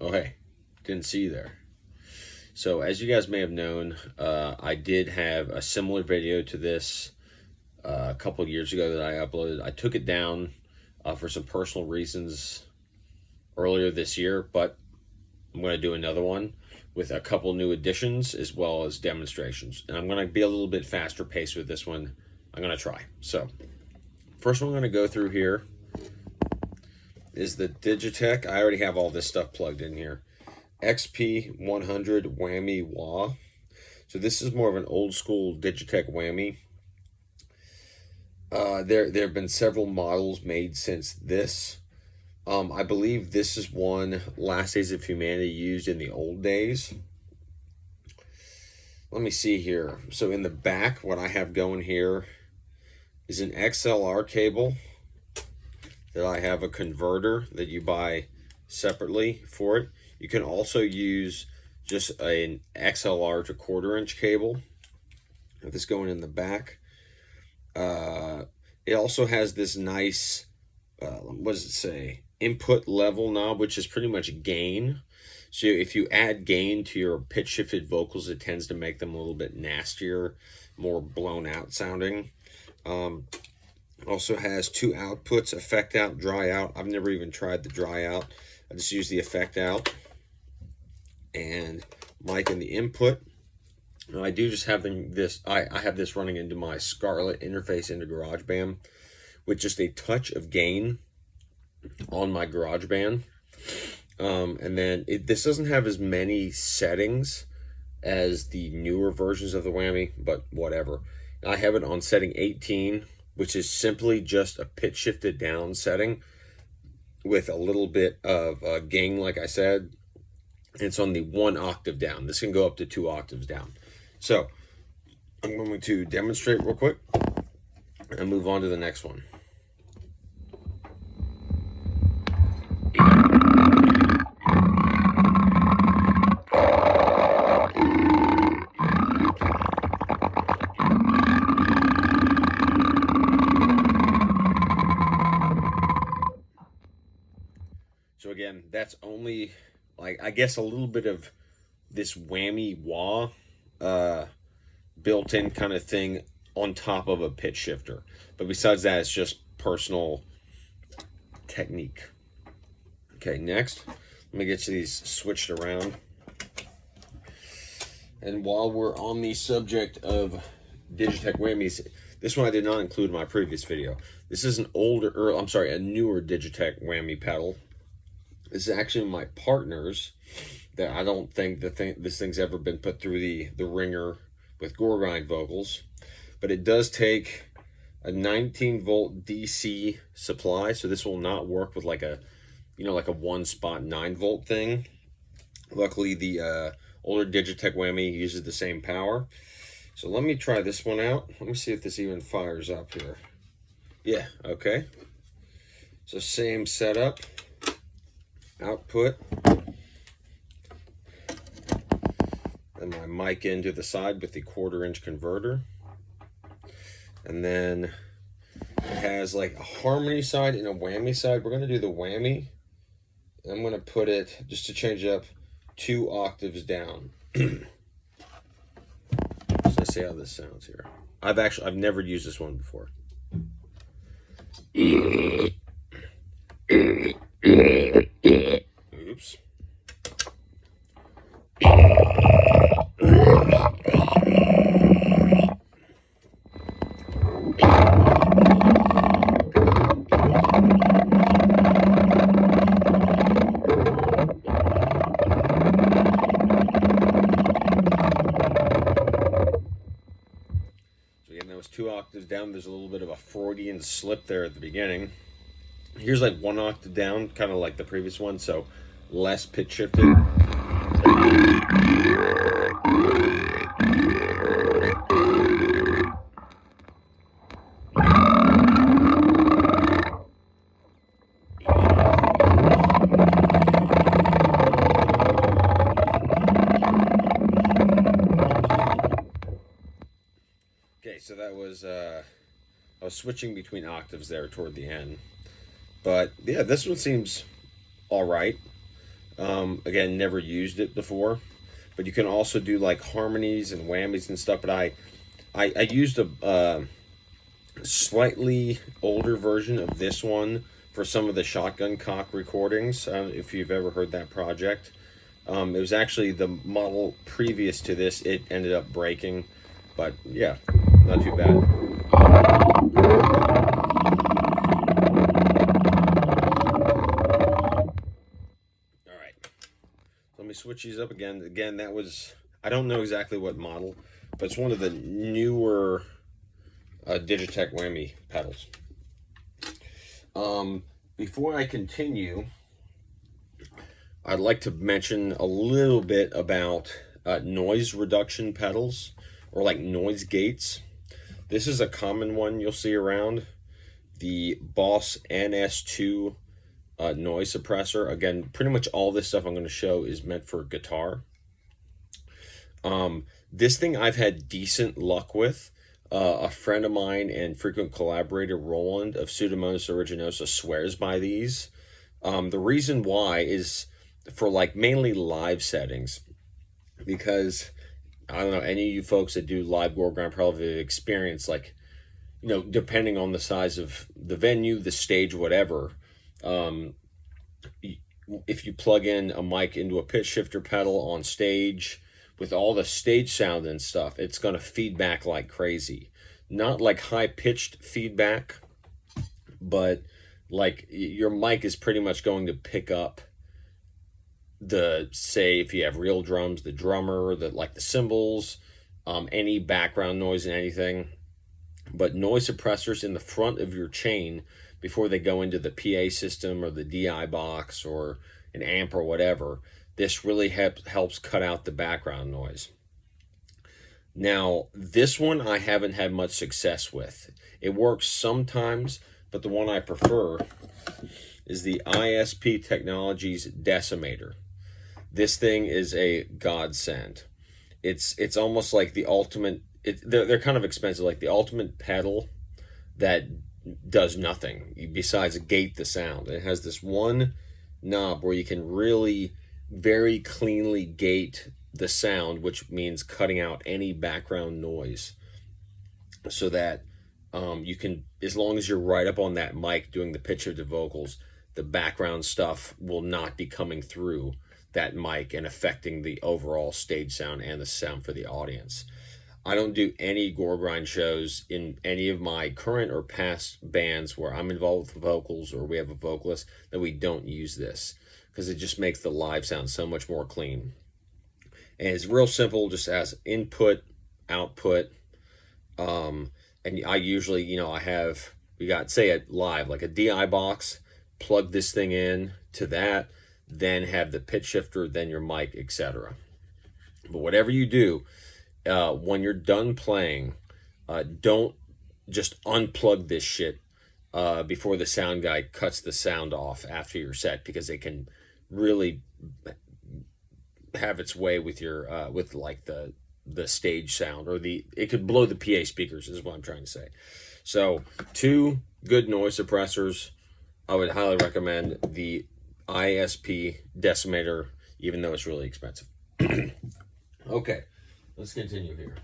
Oh, hey, didn't see you there. So, as you guys may have known, I did have a similar video to this a couple of years ago that I uploaded. I took it down for some personal reasons earlier this year, but I'm going to do another one with a couple new additions as well as demonstrations. And I'm going to be a little bit faster paced with this one. I'm going to try. So, first one I'm going to go through here is the DigiTech. I already have all this stuff plugged in here. XP100 Whammy Wah. So this is more of an old school DigiTech Whammy. There have been several models made since this. I believe this is one Last Days of Humanity used in the old days. Let me see here. So in the back, what I have going here is an XLR cable that I have a converter that you buy separately for it. You can also use just an XLR to 1/4 inch cable. Have this going in the back. It also has this nice, what does it say? Input level knob, which is pretty much gain. So if you add gain to your pitch shifted vocals, it tends to make them a little bit nastier, more blown out sounding. Also has 2 outputs, effect out, dry out. I've never even tried the dry out. I just use the effect out. And mic in the input. Now I do just have this, I have this running into my Scarlett interface into GarageBand with just a touch of gain on my GarageBand. And then this doesn't have as many settings as the newer versions of the Whammy, but whatever. I have it on setting 18, which is simply just a pitch shifted down setting with a little bit of gain, like I said. It's on the 1 octave down. This can go up to 2 octaves down. So I'm going to demonstrate real quick and move on to the next one. So again, that's only, like, I guess a little bit of this Whammy wah built-in kind of thing on top of a pitch shifter. But besides that, it's just personal technique. Okay, next, let me get these switched around. And while we're on the subject of DigiTech Whammies, this one I did not include in my previous video. This is an older, or I'm sorry, a newer DigiTech Whammy pedal. This is actually my partner's. That I don't think this thing's ever been put through the ringer with Goregrind vocals, but it does take a 19-volt DC supply, so this will not work with like a, like a 1-spot 9-volt thing. Luckily, the older DigiTech Whammy uses the same power. So let me try this one out. Let me see if this even fires up here. Yeah, okay. So same setup, output. And my mic into the side with the 1/4 inch converter. And then it has like a harmony side and a whammy side. We're going to do the whammy. I'm going to put it, just to change it up, 2 octaves down. So let's see how this sounds here. I've never used this one before. Oops. So again, that was 2 octaves down. There's a little bit of a Freudian slip there at the beginning. Here's like 1 octave down, kind of like the previous one, so less pitch shifted. Okay, so that was I was switching between octaves there toward the end. But yeah, this one seems all right. Again, never used it before, but you can also do like harmonies and whammies and stuff. But I used a slightly older version of this one for some of the shotgun cock recordings. If you've ever heard that project, it was actually the model previous to this. It ended up breaking, but yeah, not too bad. All right, let me switch these up again. Again, that was, I don't know exactly what model, but it's one of the newer DigiTech Whammy pedals. Before I continue, I'd like to mention a little bit about noise reduction pedals, or like noise gates. This is a common one you'll see around. The Boss NS2 noise suppressor. Again, pretty much all this stuff I'm going to show is meant for guitar. This thing I've had decent luck with. A friend of mine and frequent collaborator, Roland of Pseudomonas aeruginosa, swears by these. The reason why is for like mainly live settings, because I don't know, any of you folks that do live Goregrind probably have experienced, like, you know, depending on the size of the venue, the stage, whatever, if you plug in a mic into a pitch shifter pedal on stage, with all the stage sound and stuff, it's going to feedback like crazy. Not like high-pitched feedback, but like your mic is pretty much going to pick up the, say, if you have real drums, the drummer, like the cymbals, any background noise and anything. But noise suppressors in the front of your chain before they go into the PA system or the DI box or an amp or whatever, this really helps cut out the background noise. Now, this one I haven't had much success with. It works sometimes, but the one I prefer is the ISP Technologies Decimator. This thing is a godsend. It's almost like the ultimate, they're kind of expensive, like the ultimate pedal that does nothing besides gate the sound. It has this one knob where you can really very cleanly gate the sound, which means cutting out any background noise, so that you can, as long as you're right up on that mic doing the pitch of the vocals, the background stuff will not be coming through that mic and affecting the overall stage sound and the sound for the audience. I don't do any Goregrind shows in any of my current or past bands where I'm involved with vocals or we have a vocalist that we don't use this, because it just makes the live sound so much more clean. And it's real simple, just as input, output. And I usually, you know, we got, say, a live, like a DI box, plug this thing in to that, then have the pitch shifter, then your mic, etc. But whatever you do, when you're done playing, don't just unplug this shit before the sound guy cuts the sound off after your set, because it can really have its way with your with like the stage sound, or it could blow the PA speakers, is what I'm trying to say. So 2 good noise suppressors. I would highly recommend the ISP Decimator, even though it's really expensive. Okay, let's continue here.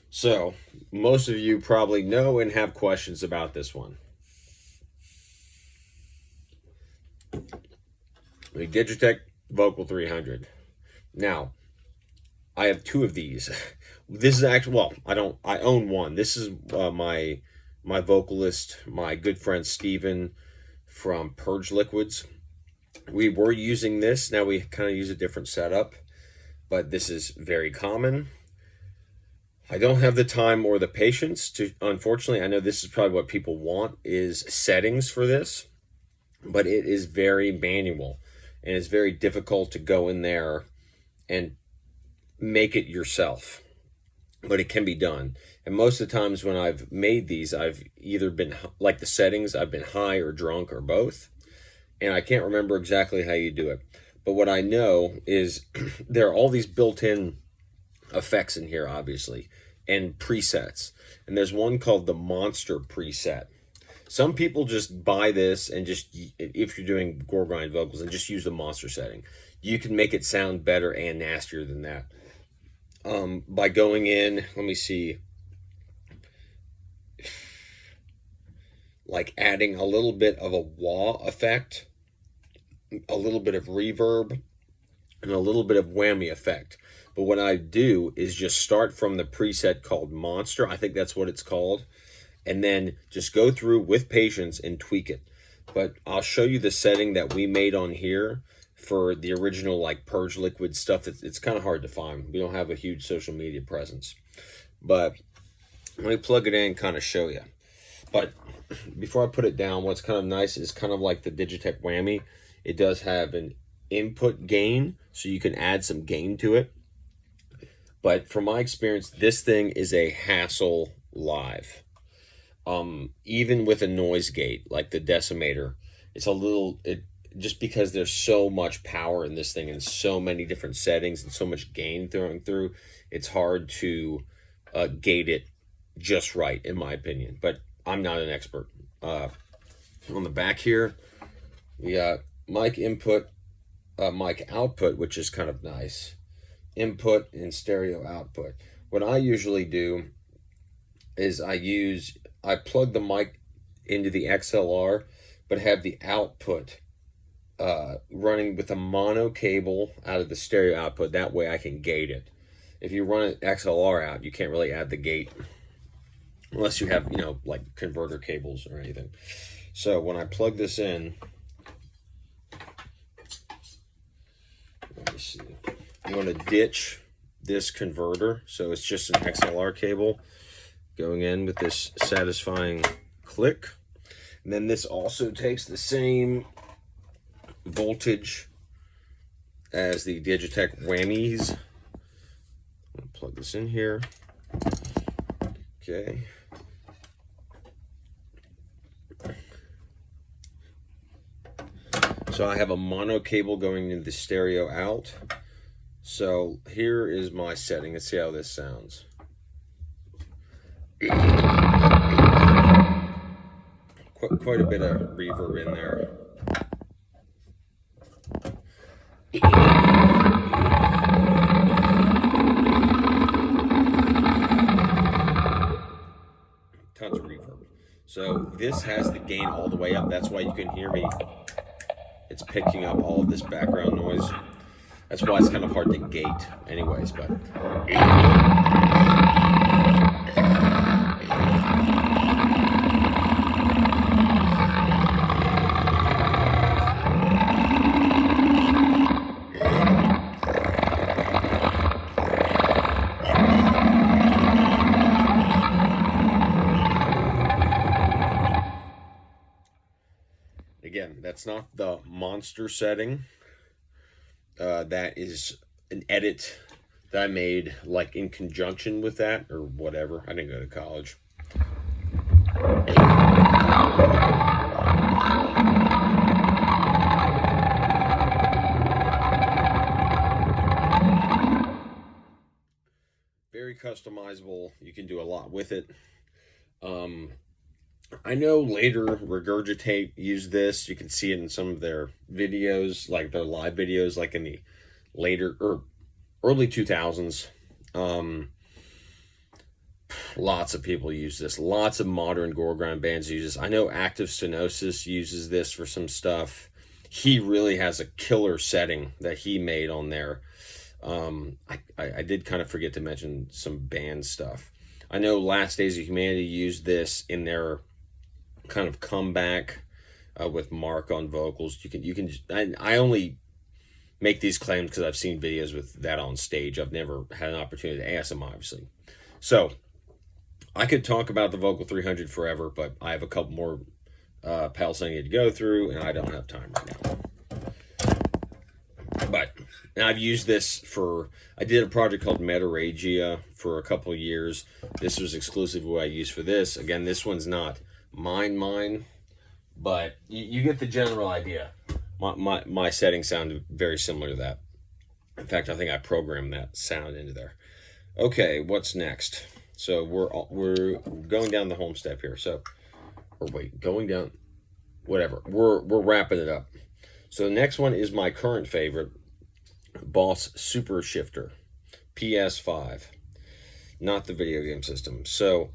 So most of you probably know and have questions about this one. The DigiTech Vocal 300. Now, I have 2 of these. This is actually, well, I own one. This is my vocalist, my good friend Steven from Purge Liquids. We were using this. Now we kind of use a different setup, but this is very common. I don't have the time or the patience to, unfortunately, I know this is probably what people want, is settings for this, but it is very manual, and it's very difficult to go in there and make it yourself, but it can be done. And most of the times when I've made these, I've either been, like the settings, I've been high or drunk or both, and I can't remember exactly how you do it. But what I know is there are all these built-in effects in here, obviously, and presets. And there's one called the Monster preset. Some people just buy this and just, if you're doing Goregrind vocals, and just use the monster setting. You can make it sound better and nastier than that. By going in, let me see, like adding a little bit of a wah effect, a little bit of reverb, and a little bit of whammy effect. But what I do is just start from the preset called Monster. I think that's what it's called. And then just go through with patience and tweak it. But I'll show you the setting that we made on here for the original like Purge Liquid stuff. It's kind of hard to find. We don't have a huge social media presence. But let me plug it in and kind of show you. But before I put it down, what's kind of nice is kind of like the DigiTech Whammy. It does have an input gain, so you can add some gain to it. But from my experience, this thing is a hassle live. Even with a noise gate like the decimator, it's a little, just because there's so much power in this thing and so many different settings and so much gain throwing through, it's hard to gate it just right, in my opinion. But I'm not an expert. On the back here, we got mic input, mic output, which is kind of nice. Input and stereo output. What I usually do is I plug the mic into the XLR, but have the output running with a mono cable out of the stereo output. That way I can gate it. If you run an XLR out, you can't really add the gate unless you have, you know, like converter cables or anything. So when I plug this in, let me see. I'm going to ditch this converter, so it's just an XLR cable going in with this satisfying click. And then this also takes the same voltage as the DigiTech Whammies. I'm going to plug this in here. Okay. So I have a mono cable going into the stereo out. So here is my setting. Let's see how this sounds. Quite a bit of reverb in there. Tons of reverb. So this has the gain all the way up. That's why you can hear me. It's picking up all of this background noise. That's why it's kind of hard to gate anyways, but again, that's not the monster setting. That is an edit that I made like in conjunction with that or whatever. I didn't go to college. Very customizable. You can do a lot with it. I know later Regurgitate used this. You can see it in some of their videos, like their live videos, like in the later or early 2000s. Lots of people use this. Lots of modern Goregrind bands use this. I know Active Stenosis uses this for some stuff. He really has a killer setting that he made on there. I did kind of forget to mention some band stuff. I know Last Days of Humanity used this in their kind of comeback with Mark on vocals. I only make these claims because I've seen videos with that on stage. I've never had an opportunity to ask them, obviously. So I could talk about the Vocal 300 forever, but I have a couple more pedals I need to go through, and I don't have time right now. But I've used this for, I did a project called Metaragia for a couple of years. This was exclusively what I used for this. Again, this one's not mine, but you get the general idea. My settings sound very similar to that. In fact, I think I programmed that sound into there. Okay, what's next? So we're going down the home step here. So or wait, going down, whatever. We're wrapping it up. So the next one is my current favorite, Boss Super Shifter, PS5, not the video game system. So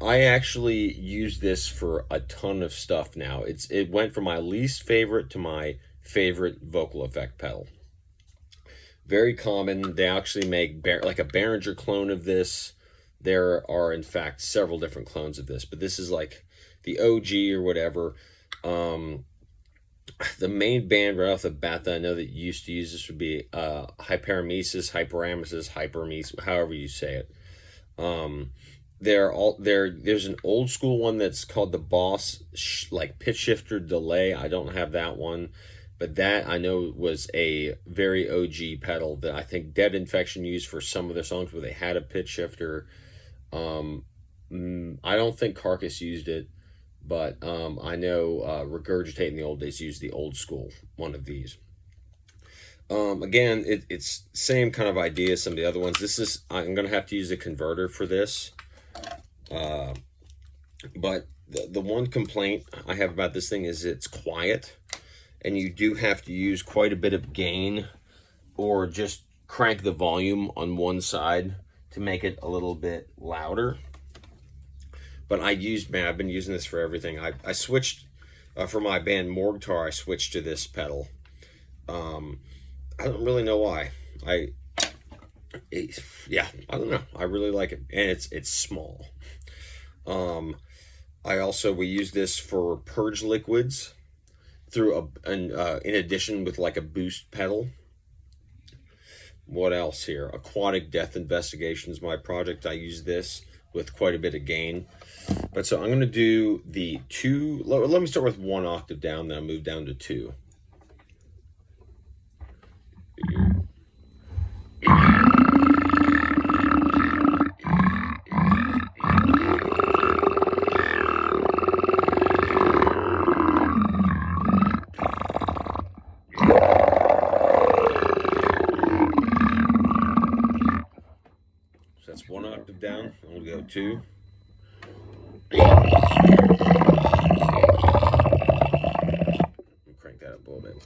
I actually use this for a ton of stuff now. It went from my least favorite to my favorite vocal effect pedal. Very common. They actually make like a Behringer clone of this. There are, in fact, several different clones of this, but this is like the OG or whatever. The main band right off the bat that I know that used to use this would be Hyperemesis, Hypermesis, however you say it. There's an old school one that's called the Boss like pitch shifter delay. I don't have that one, but that I know was a very OG pedal that I think Dead Infection used for some of their songs where they had a pitch shifter. I don't think Carcass used it, but I know Regurgitate in the old days used the old school one of these. Again, it's same kind of idea as some of the other ones. I'm gonna have to use a converter for this. But the one complaint I have about this thing is it's quiet, and you do have to use quite a bit of gain or just crank the volume on one side to make it a little bit louder. But I've been using this for everything. I switched for my band Morgtar. I switched to this pedal. I don't really know why. I don't know. I really like it, and it's small. We use this for purge liquids through in addition with like a boost pedal. What else here? Aquatic Death Investigation is my project. I use this with quite a bit of gain. But so I'm going to do the two. Let me start with 1 octave down, then I'll move down to 2. So that's 1 octave down. I'm going to go 2. Crank that up a little bit.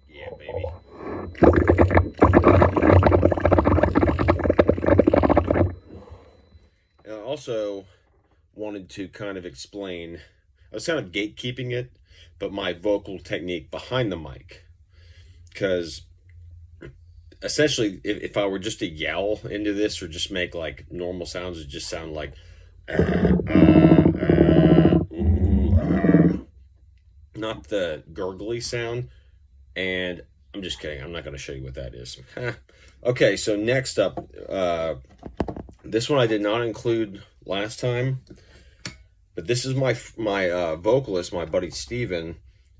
Yeah, baby. And I also wanted to kind of explain, I was kind of gatekeeping it, but my vocal technique behind the mic. Because essentially, if I were just to yell into this or just make like normal sounds, it just sound like not the gurgly sound. And I'm just kidding. I'm not going to show you what that is. Okay, so next up, this one I did not include last time, but this is my vocalist, my buddy Steven,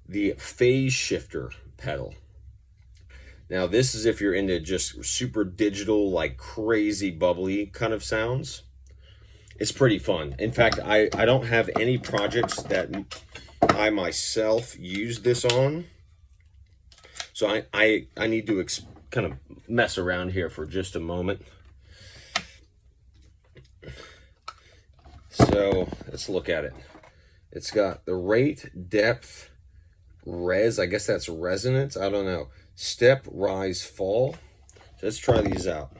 the phase shifter pedal. Now this is if you're into just super digital, like crazy bubbly kind of sounds. It's pretty fun. In fact, I don't have any projects that I myself use this on. So I need to kind of mess around here for just a moment. So let's look at it. It's got the rate, depth, res, I guess that's resonance, I don't know. Step, rise, fall. So let's try these out.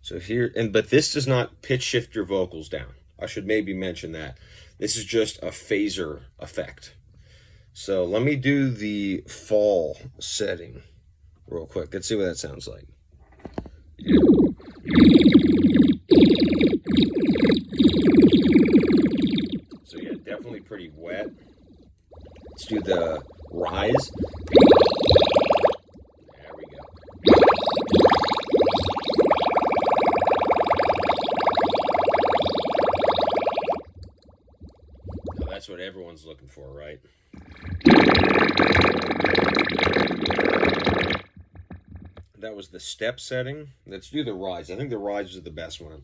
So here, but this does not pitch shift your vocals down. I should maybe mention that. This is just a phaser effect. So let me do the fall setting real quick. Let's see what that sounds like. So yeah, definitely pretty wet. Let's do the rise. There we go. So that's what everyone's looking for, right? That was the step setting. Let's do the rise. I think the rise is the best one.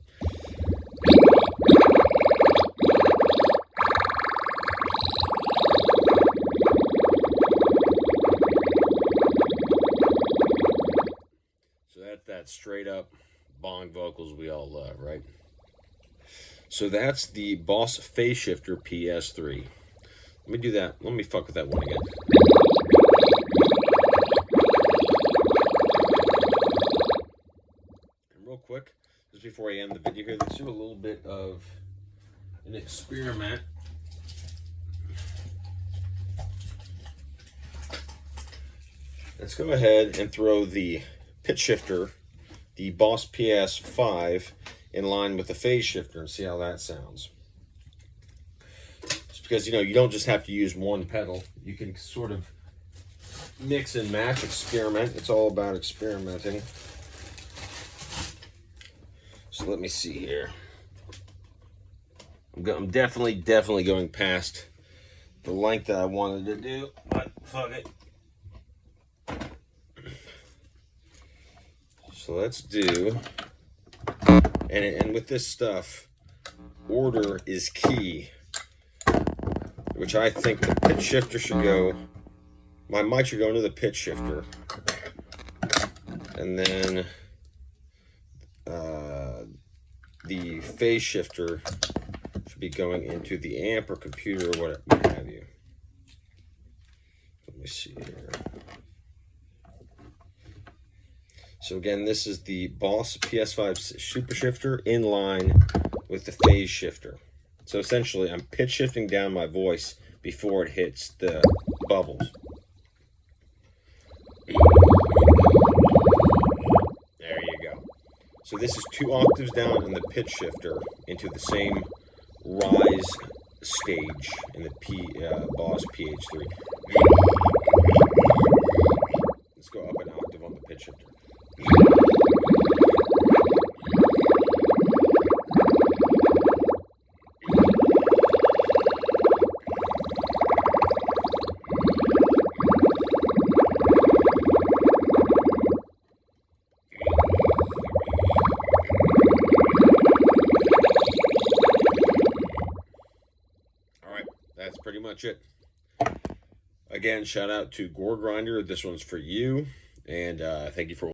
that straight up bong vocals we all love, right? So that's the Boss Phase Shifter PS3. Let me do that. Let me fuck with that one again. And real quick, just before I end the video here, let's do a little bit of an experiment. Let's go ahead and throw the pitch shifter, the Boss PS5, in line with the phase shifter and see how that sounds. Just because, you know, you don't just have to use one pedal. You can sort of mix and match, experiment. It's all about experimenting. So let me see here. I'm definitely going past the length that I wanted to do, but fuck it. So let's do, and with this stuff, order is key, which I think the pitch shifter should go, my mic should go into the pitch shifter, and then the phase shifter should be going into the amp or computer or what have you. Let me see here. So again, this is the Boss PS5 Super Shifter in line with the phase shifter. So essentially, I'm pitch shifting down my voice before it hits the bubbles. There you go. So this is 2 octaves down in the pitch shifter into the same rise stage in the Boss PH3. Let's go up an octave on the pitch shifter. Alright, that's pretty much it. Again, shout out to Goregrind. This one's for you, and thank you for